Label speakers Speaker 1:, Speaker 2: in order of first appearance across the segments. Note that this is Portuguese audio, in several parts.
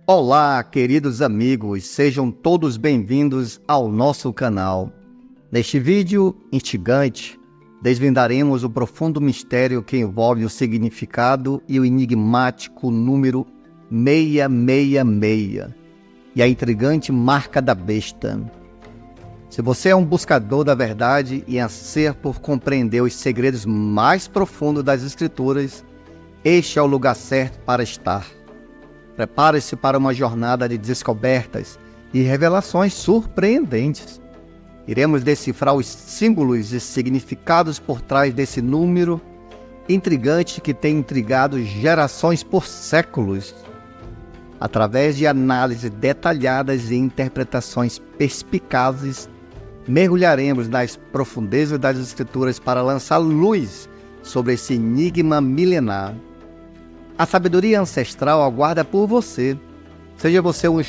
Speaker 1: Olá, queridos amigos, sejam todos bem-vindos ao nosso canal. Neste vídeo instigante, desvendaremos o profundo mistério que envolve o significado e o enigmático número 666 e a intrigante marca da besta. Se você é um buscador da verdade e anseia por compreender os segredos mais profundos das Escrituras, este é o lugar certo para estar. Prepare-se para uma jornada de descobertas e revelações surpreendentes. Iremos decifrar os símbolos e significados por trás desse número intrigante que tem intrigado gerações por séculos. Através de análises detalhadas e interpretações perspicazes, mergulharemos nas profundezas das Escrituras para lançar luz sobre esse enigma milenar. A sabedoria ancestral aguarda por você. Seja você um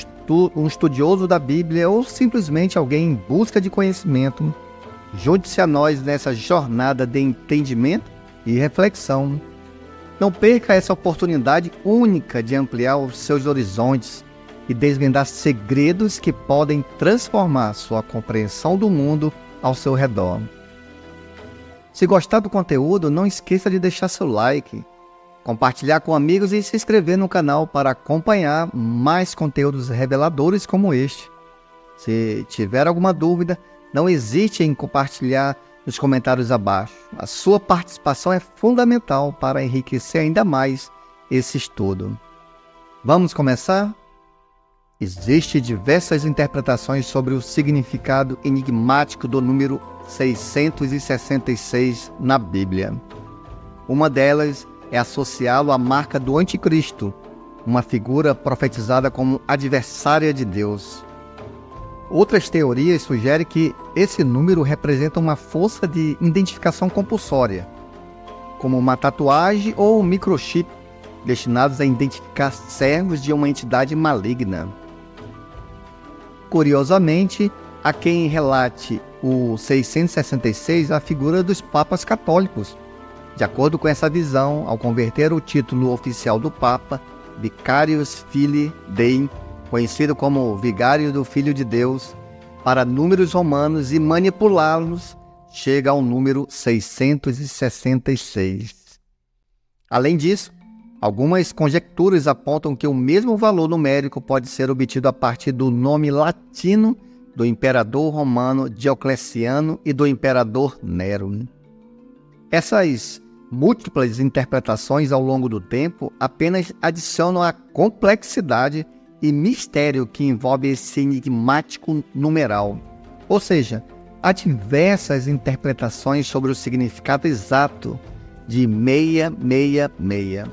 Speaker 1: estudioso da Bíblia ou simplesmente alguém em busca de conhecimento, junte-se a nós nessa jornada de entendimento e reflexão. Não perca essa oportunidade única de ampliar os seus horizontes e desvendar segredos que podem transformar sua compreensão do mundo ao seu redor. Se gostar do conteúdo, não esqueça de deixar seu like, compartilhar com amigos e se inscrever no canal para acompanhar mais conteúdos reveladores como este. Se tiver alguma dúvida, não hesite em compartilhar nos comentários abaixo. A sua participação é fundamental para enriquecer ainda mais esse estudo. Vamos começar? Existem diversas interpretações sobre o significado enigmático do número 666 na Bíblia. Uma delas é associá-lo à marca do Anticristo, uma figura profetizada como adversária de Deus. Outras teorias sugerem que esse número representa uma força de identificação compulsória, como uma tatuagem ou um microchip, destinados a identificar servos de uma entidade maligna. Curiosamente, há quem relate o 666 à figura dos papas católicos. De acordo com essa visão, ao converter o título oficial do Papa, Vicarius Filii Dei, conhecido como Vigário do Filho de Deus, para números romanos e manipulá-los, chega ao número 666. Além disso, algumas conjecturas apontam que o mesmo valor numérico pode ser obtido a partir do nome latino do imperador romano Diocleciano e do imperador Nero. Essas múltiplas interpretações ao longo do tempo apenas adicionam a complexidade e mistério que envolve esse enigmático numeral. Ou seja, há diversas interpretações sobre o significado exato de 666,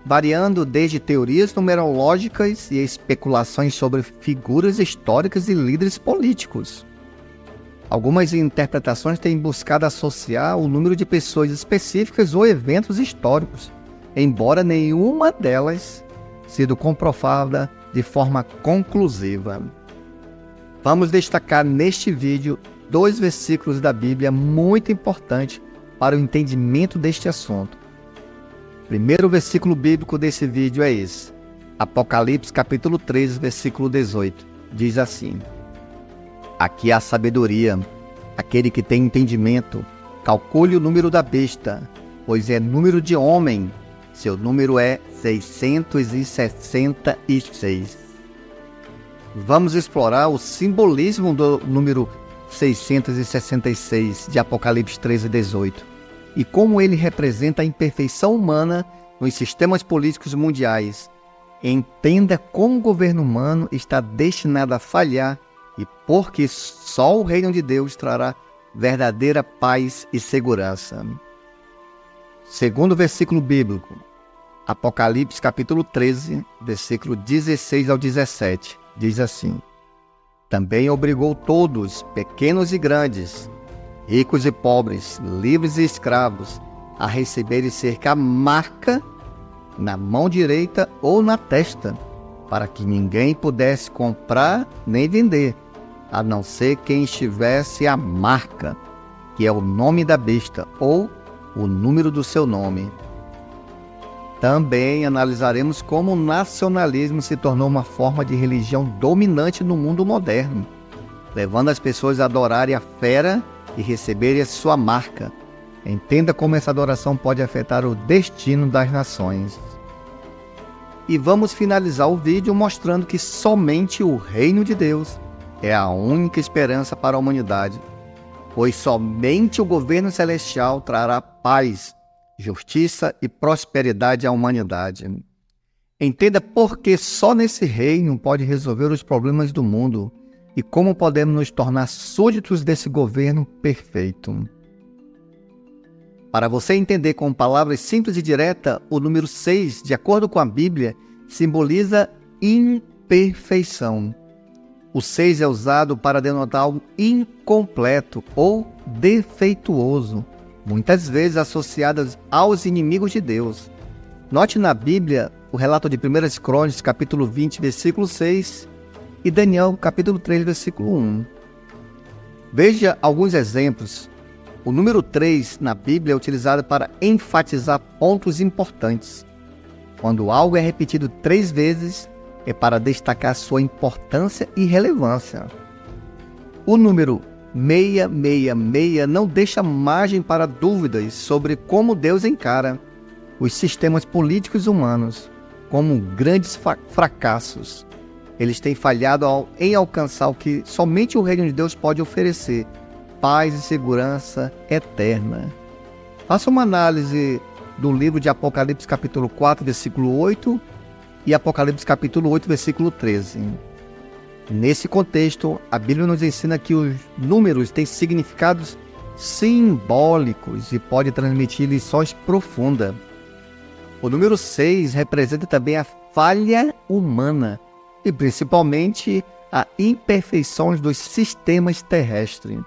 Speaker 1: variando desde teorias numerológicas e especulações sobre figuras históricas e líderes políticos. Algumas interpretações têm buscado associar o número de pessoas específicas ou eventos históricos, embora nenhuma delas sido comprovada de forma conclusiva. Vamos destacar neste vídeo 2 versículos da Bíblia muito importantes para o entendimento deste assunto. O primeiro versículo bíblico desse vídeo é esse, Apocalipse capítulo 13, versículo 18, diz assim: aqui há sabedoria, aquele que tem entendimento, calcule o número da besta, pois é número de homem, seu número é 666. Vamos explorar o simbolismo do número 666 de Apocalipse 13, 18 e como ele representa a imperfeição humana nos sistemas políticos mundiais. Entenda como o governo humano está destinado a falhar e porque só o reino de Deus trará verdadeira paz e segurança. Segundo versículo bíblico, Apocalipse capítulo 13, versículo 16 ao 17, diz assim: também obrigou todos, pequenos e grandes, ricos e pobres, livres e escravos, a receberem cerca a marca na mão direita ou na testa, para que ninguém pudesse comprar nem vender, a não ser quem estivesse a marca, que é o nome da besta, ou o número do seu nome. Também analisaremos como o nacionalismo se tornou uma forma de religião dominante no mundo moderno, levando as pessoas a adorarem a fera e receberem a sua marca. Entenda como essa adoração pode afetar o destino das nações. E vamos finalizar o vídeo mostrando que somente o reino de Deus é a única esperança para a humanidade, pois somente o governo celestial trará paz, justiça e prosperidade à humanidade. Entenda por que só nesse reino pode resolver os problemas do mundo e como podemos nos tornar súditos desse governo perfeito. Para você entender com palavras simples e diretas, o número 6, de acordo com a Bíblia, simboliza imperfeição. O 6 é usado para denotar algo incompleto ou defeituoso, muitas vezes associadas aos inimigos de Deus. Note na Bíblia o relato de 1 Crônicas, capítulo 20, versículo 6, e Daniel, capítulo 3, versículo 1. Veja alguns exemplos. O número 3 na Bíblia é utilizado para enfatizar pontos importantes. Quando algo é repetido 3 vezes, é para destacar sua importância e relevância. O número 666 não deixa margem para dúvidas sobre como Deus encara os sistemas políticos humanos como grandes fracassos. Eles têm falhado em alcançar o que somente o reino de Deus pode oferecer: paz e segurança eterna. Faça uma análise do livro de Apocalipse capítulo 4, versículo 8 e Apocalipse capítulo 8, versículo 13. Nesse contexto, a Bíblia nos ensina que os números têm significados simbólicos e pode transmitir lições profundas. O número 6 representa também a falha humana e principalmente a imperfeições dos sistemas terrestres.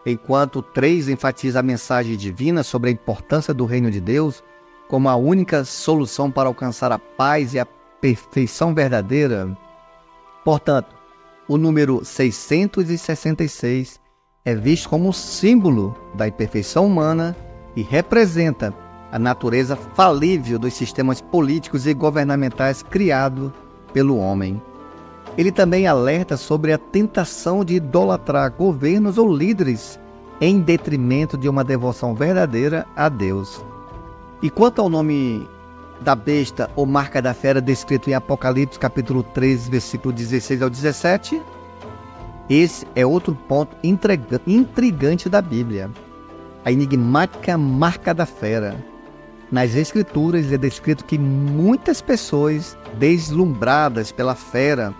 Speaker 1: Enquanto o 3 enfatiza a mensagem divina sobre a importância do reino de Deus como a única solução para alcançar a paz e a perfeição verdadeira. Portanto, o número 666 é visto como um símbolo da imperfeição humana e representa a natureza falível dos sistemas políticos e governamentais criados pelo homem. Ele também alerta sobre a tentação de idolatrar governos ou líderes em detrimento de uma devoção verdadeira a Deus. E quanto ao nome da besta ou marca da fera descrito em Apocalipse capítulo 13, versículo 16 ao 17, esse é outro ponto intrigante da Bíblia: a enigmática marca da fera. Nas Escrituras é descrito que muitas pessoas, deslumbradas pela fera,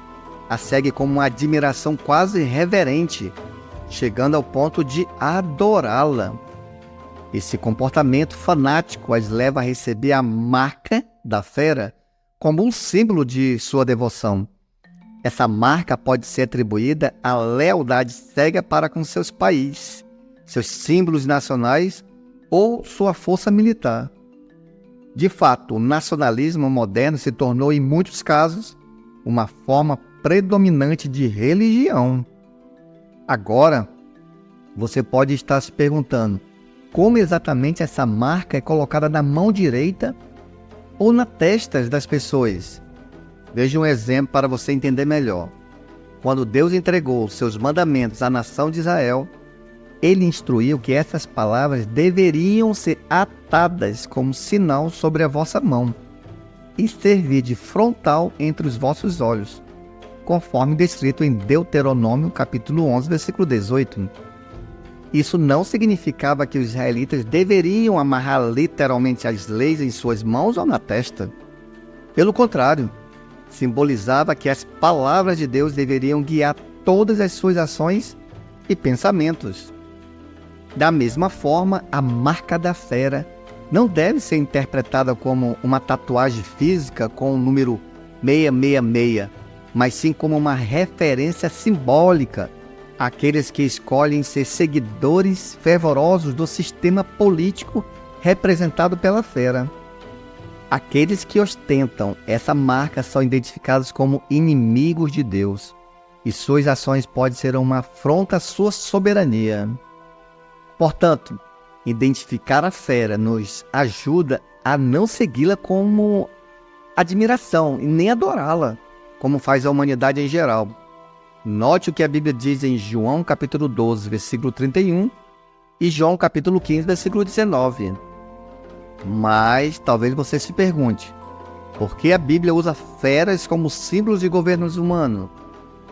Speaker 1: a segue com uma admiração quase reverente, chegando ao ponto de adorá-la. Esse comportamento fanático as leva a receber a marca da fera como um símbolo de sua devoção. Essa marca pode ser atribuída à lealdade cega para com seus países, seus símbolos nacionais ou sua força militar. De fato, o nacionalismo moderno se tornou, em muitos casos, uma forma predominante de religião. Agora, você pode estar se perguntando como exatamente essa marca é colocada na mão direita ou na testa das pessoas. Veja um exemplo para você entender melhor. Quando Deus entregou seus mandamentos à nação de Israel, Ele instruiu que essas palavras deveriam ser atadas como sinal sobre a vossa mão e servir de frontal entre os vossos olhos, conforme descrito em Deuteronômio capítulo 11, versículo 18. Isso não significava que os israelitas deveriam amarrar literalmente as leis em suas mãos ou na testa. Pelo contrário, simbolizava que as palavras de Deus deveriam guiar todas as suas ações e pensamentos. Da mesma forma, a marca da fera não deve ser interpretada como uma tatuagem física com o número 666, mas sim como uma referência simbólica àqueles que escolhem ser seguidores fervorosos do sistema político representado pela fera. Aqueles que ostentam essa marca são identificados como inimigos de Deus, e suas ações podem ser uma afronta à sua soberania. Portanto, Identificar a fera nos ajuda a não segui-la como admiração e nem adorá-la, como faz a humanidade em geral. Note o que a Bíblia diz em João capítulo 12, versículo 31 e João capítulo 15, versículo 19. Mas talvez você se pergunte, por que a Bíblia usa feras como símbolos de governos humanos?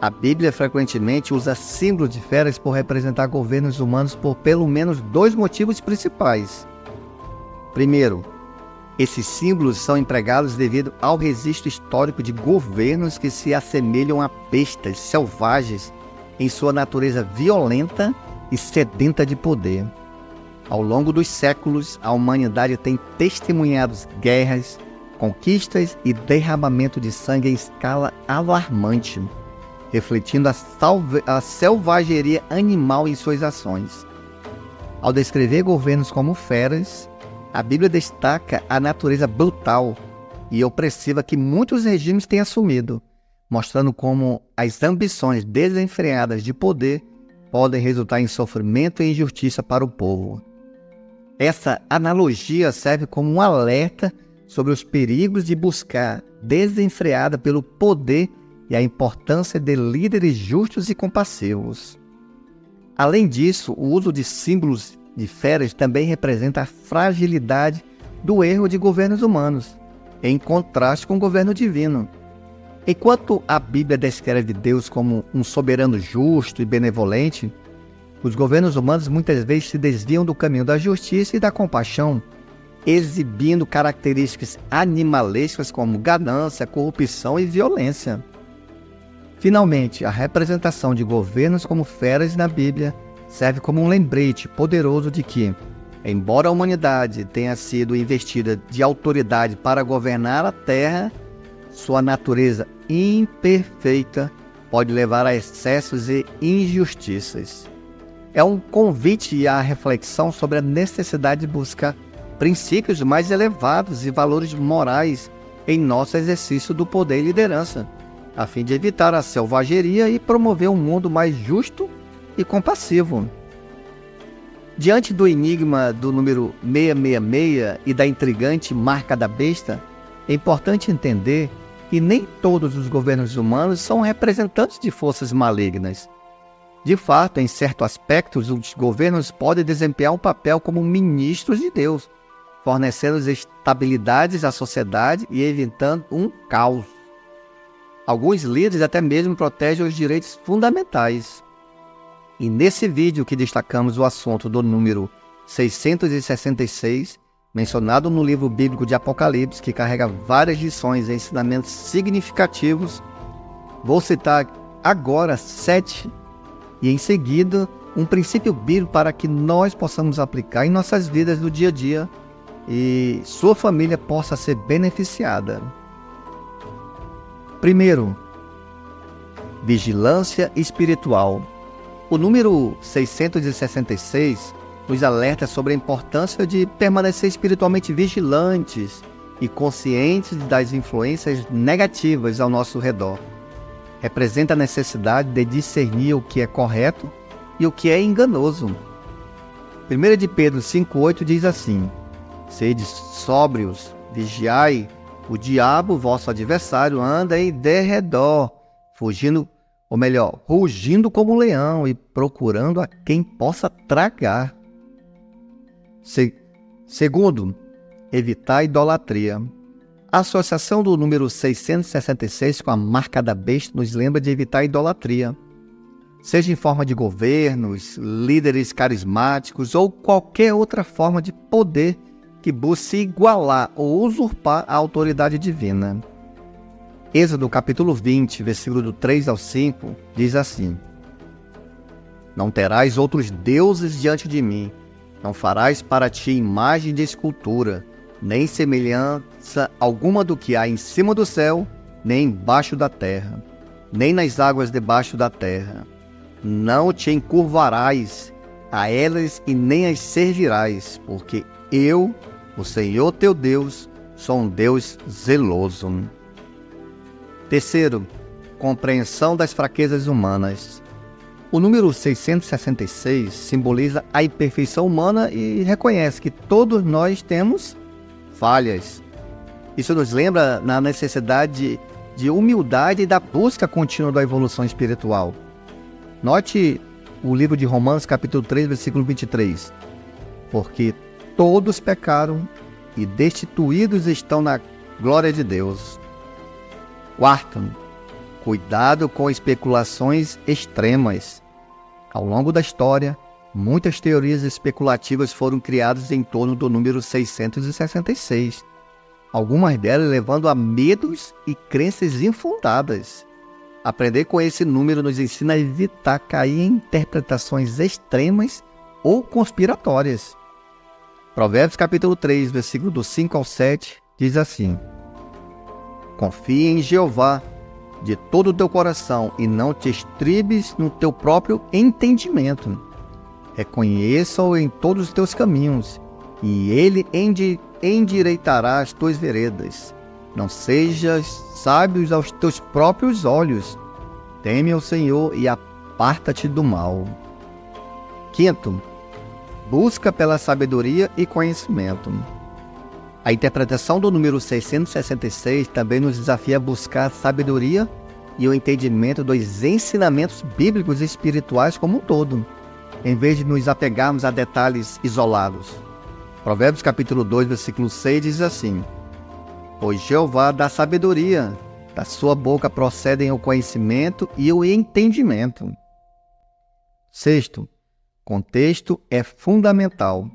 Speaker 1: A Bíblia frequentemente usa símbolos de feras por representar governos humanos por pelo menos dois motivos principais. Primeiro, esses símbolos são empregados devido ao registro histórico de governos que se assemelham a bestas selvagens em sua natureza violenta e sedenta de poder. Ao longo dos séculos, a humanidade tem testemunhado guerras, conquistas e derramamento de sangue em escala alarmante, refletindo a selvageria animal em suas ações. Ao descrever governos como feras, a Bíblia destaca a natureza brutal e opressiva que muitos regimes têm assumido, mostrando como as ambições desenfreadas de poder podem resultar em sofrimento e injustiça para o povo. Essa analogia serve como um alerta sobre os perigos de buscar desenfreada pelo poder e a importância de líderes justos e compassivos. Além disso, o uso de símbolos de feras também representa a fragilidade do erro de governos humanos, em contraste com o governo divino. Enquanto a Bíblia descreve Deus como um soberano justo e benevolente, os governos humanos muitas vezes se desviam do caminho da justiça e da compaixão, exibindo características animalescas como ganância, corrupção e violência. Finalmente, a representação de governos como feras na Bíblia serve como um lembrete poderoso de que, embora a humanidade tenha sido investida de autoridade para governar a Terra, sua natureza imperfeita pode levar a excessos e injustiças. É um convite à reflexão sobre a necessidade de buscar princípios mais elevados e valores morais em nosso exercício do poder e liderança, a fim de evitar a selvageria e promover um mundo mais justo e compassivo. Diante do enigma do número 666 e da intrigante marca da besta, é importante entender que nem todos os governos humanos são representantes de forças malignas. De fato, em certos aspectos, os governos podem desempenhar um papel como ministros de Deus, fornecendo estabilidades à sociedade e evitando um caos. Alguns líderes até mesmo protegem os direitos fundamentais. E nesse vídeo que destacamos o assunto do número 666, mencionado no livro bíblico de Apocalipse, que carrega várias lições e ensinamentos significativos, vou citar agora 7 e em seguida um princípio bíblico para que nós possamos aplicar em nossas vidas do dia a dia e sua família possa ser beneficiada. Primeiro, vigilância espiritual. O número 666 nos alerta sobre a importância de permanecer espiritualmente vigilantes e conscientes das influências negativas ao nosso redor. Representa a necessidade de discernir o que é correto e o que é enganoso. 1 de Pedro 5,8 diz assim: Sede sóbrios, vigiai, o diabo, vosso adversário, anda em derredor, rugindo como um leão e procurando a quem possa tragar. Segundo, evitar a idolatria. A associação do número 666 com a marca da besta nos lembra de evitar a idolatria. Seja em forma de governos, líderes carismáticos ou qualquer outra forma de poder que busque igualar ou usurpar a autoridade divina. Êxodo capítulo 20, versículo do 3 ao 5, diz assim: Não terás outros deuses diante de mim, não farás para ti imagem de escultura, nem semelhança alguma do que há em cima do céu, nem embaixo da terra, nem nas águas debaixo da terra. Não te encurvarás a elas e nem as servirás, porque eu, o Senhor teu Deus, sou um Deus zeloso. Terceiro, compreensão das fraquezas humanas. O número 666 simboliza a imperfeição humana e reconhece que todos nós temos falhas. Isso nos lembra na necessidade de humildade e da busca contínua da evolução espiritual. Note o livro de Romanos, capítulo 3, versículo 23. Porque todos pecaram e destituídos estão na glória de Deus. Quarto, cuidado com especulações extremas. Ao longo da história, muitas teorias especulativas foram criadas em torno do número 666. Algumas delas levando a medos e crenças infundadas. Aprender com esse número nos ensina a evitar cair em interpretações extremas ou conspiratórias. Provérbios capítulo 3, versículo do 5 ao 7, diz assim: Confia em Jeová de todo o teu coração e não te estribes no teu próprio entendimento. Reconheça-o em todos os teus caminhos, e ele endireitará as tuas veredas. Não sejas sábios aos teus próprios olhos. Teme ao Senhor e aparta-te do mal. Quinto, busca pela sabedoria e conhecimento. A interpretação do número 666 também nos desafia a buscar a sabedoria e o entendimento dos ensinamentos bíblicos e espirituais como um todo, em vez de nos apegarmos a detalhes isolados. Provérbios capítulo 2, versículo 6 diz assim: Pois Jeová dá sabedoria, da sua boca procedem o conhecimento e o entendimento. Sexto, contexto é fundamental.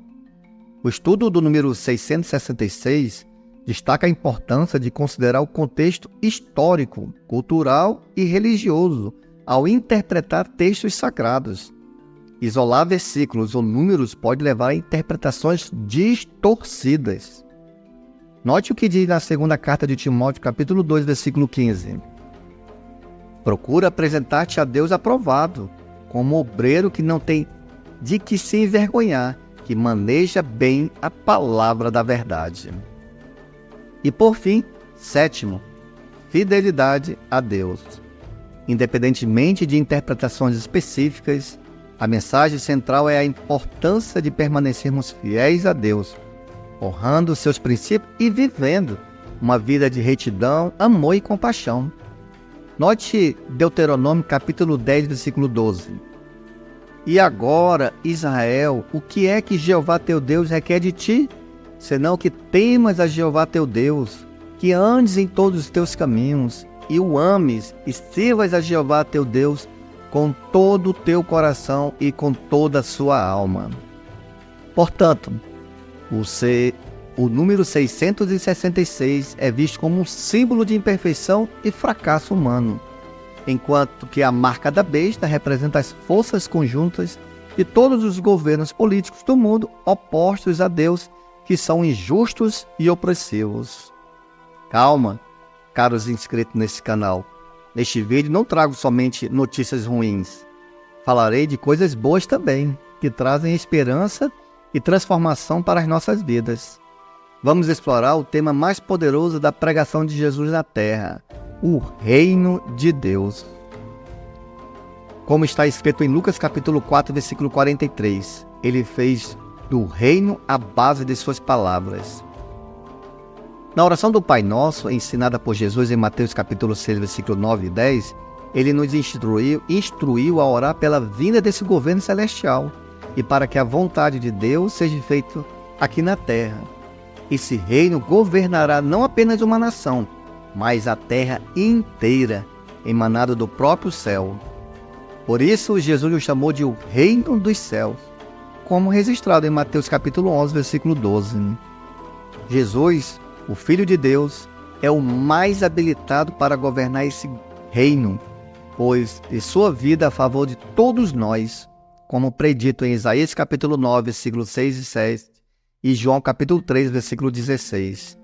Speaker 1: O estudo do número 666 destaca a importância de considerar o contexto histórico, cultural e religioso ao interpretar textos sagrados. Isolar versículos ou números pode levar a interpretações distorcidas. Note o que diz na segunda carta de Timóteo, capítulo 2, versículo 15. Procura apresentar-te a Deus aprovado, como obreiro que não tem de que se envergonhar, que maneja bem a palavra da verdade. E por fim, sétimo, fidelidade a Deus. Independentemente de interpretações específicas, a mensagem central é a importância de permanecermos fiéis a Deus, honrando seus princípios e vivendo uma vida de retidão, amor e compaixão. Note Deuteronômio capítulo 10, versículo 12. E agora, Israel, o que é que Jeová teu Deus requer de ti? Senão que temas a Jeová teu Deus, que andes em todos os teus caminhos, e o ames, e sirvas a Jeová teu Deus com todo o teu coração e com toda a sua alma. Portanto, o número 666 é visto como um símbolo de imperfeição e fracasso humano, enquanto que a marca da besta representa as forças conjuntas de todos os governos políticos do mundo opostos a Deus, que são injustos e opressivos. Calma, caros inscritos nesse canal. Neste vídeo não trago somente notícias ruins. Falarei de coisas boas também, que trazem esperança e transformação para as nossas vidas. Vamos explorar o tema mais poderoso da pregação de Jesus na Terra: o reino de Deus. Como está escrito em Lucas capítulo 4, versículo 43, ele fez do reino a base de suas palavras. Na oração do Pai Nosso, ensinada por Jesus em Mateus capítulo 6, versículo 9 e 10, ele nos instruiu a orar pela vinda desse governo celestial e para que a vontade de Deus seja feita aqui na terra. Esse reino governará não apenas uma nação, mas a terra inteira, emanado do próprio céu. Por isso, Jesus o chamou de o reino dos céus, como registrado em Mateus capítulo 11, versículo 12. Jesus, o Filho de Deus, é o mais habilitado para governar esse reino, pois de sua vida a favor de todos nós, como predito em Isaías capítulo 9, versículos 6 e 7, e João capítulo 3, versículo 16.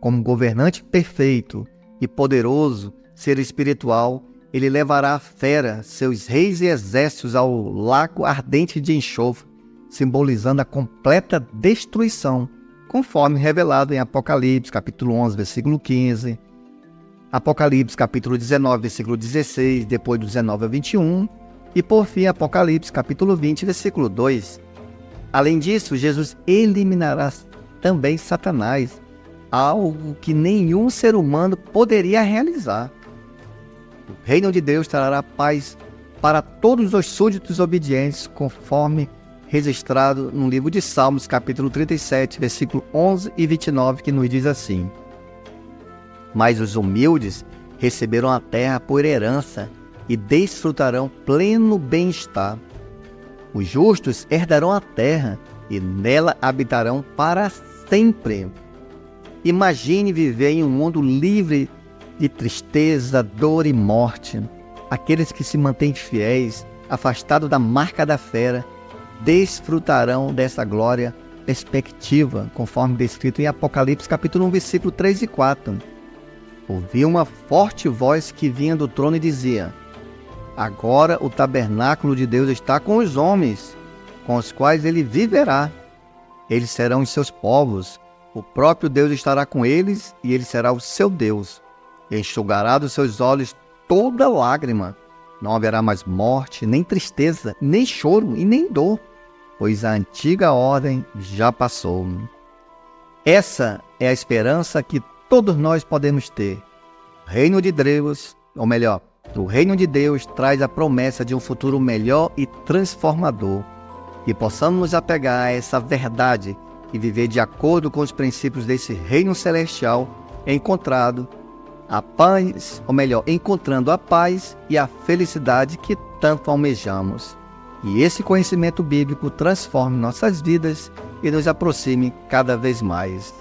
Speaker 1: Como governante perfeito e poderoso ser espiritual, ele levará a fera, seus reis e exércitos ao lago ardente de enxofre, simbolizando a completa destruição, conforme revelado em Apocalipse capítulo 11, versículo 15, Apocalipse capítulo 19, versículo 16, depois do 19 a 21, E por fim, Apocalipse, capítulo 20, versículo 2. Além disso, Jesus eliminará também Satanás, algo que nenhum ser humano poderia realizar. O reino de Deus trará paz para todos os súditos obedientes, conforme registrado no livro de Salmos, capítulo 37, versículo 11 e 29, que nos diz assim: Mas os humildes receberão a terra por herança e desfrutarão pleno bem-estar. Os justos herdarão a terra e nela habitarão para sempre. Imagine viver em um mundo livre de tristeza, dor e morte. Aqueles que se mantêm fiéis, afastados da marca da fera, desfrutarão dessa glória perspectiva, conforme descrito em Apocalipse capítulo 1, versículo 3 e 4. Ouvi uma forte voz que vinha do trono e dizia: Agora o tabernáculo de Deus está com os homens, com os quais ele viverá. Eles serão os seus povos. O próprio Deus estará com eles e ele será o seu Deus. Enxugará dos seus olhos toda lágrima. Não haverá mais morte, nem tristeza, nem choro e nem dor, pois a antiga ordem já passou. Essa é a esperança que todos nós podemos ter. O reino de Deus, ou melhor, o reino de Deus traz a promessa de um futuro melhor e transformador. Que possamos nos apegar a essa verdade e viver de acordo com os princípios desse reino celestial, encontrando a paz e a felicidade que tanto almejamos. E esse conhecimento bíblico transforme nossas vidas e nos aproxime cada vez mais.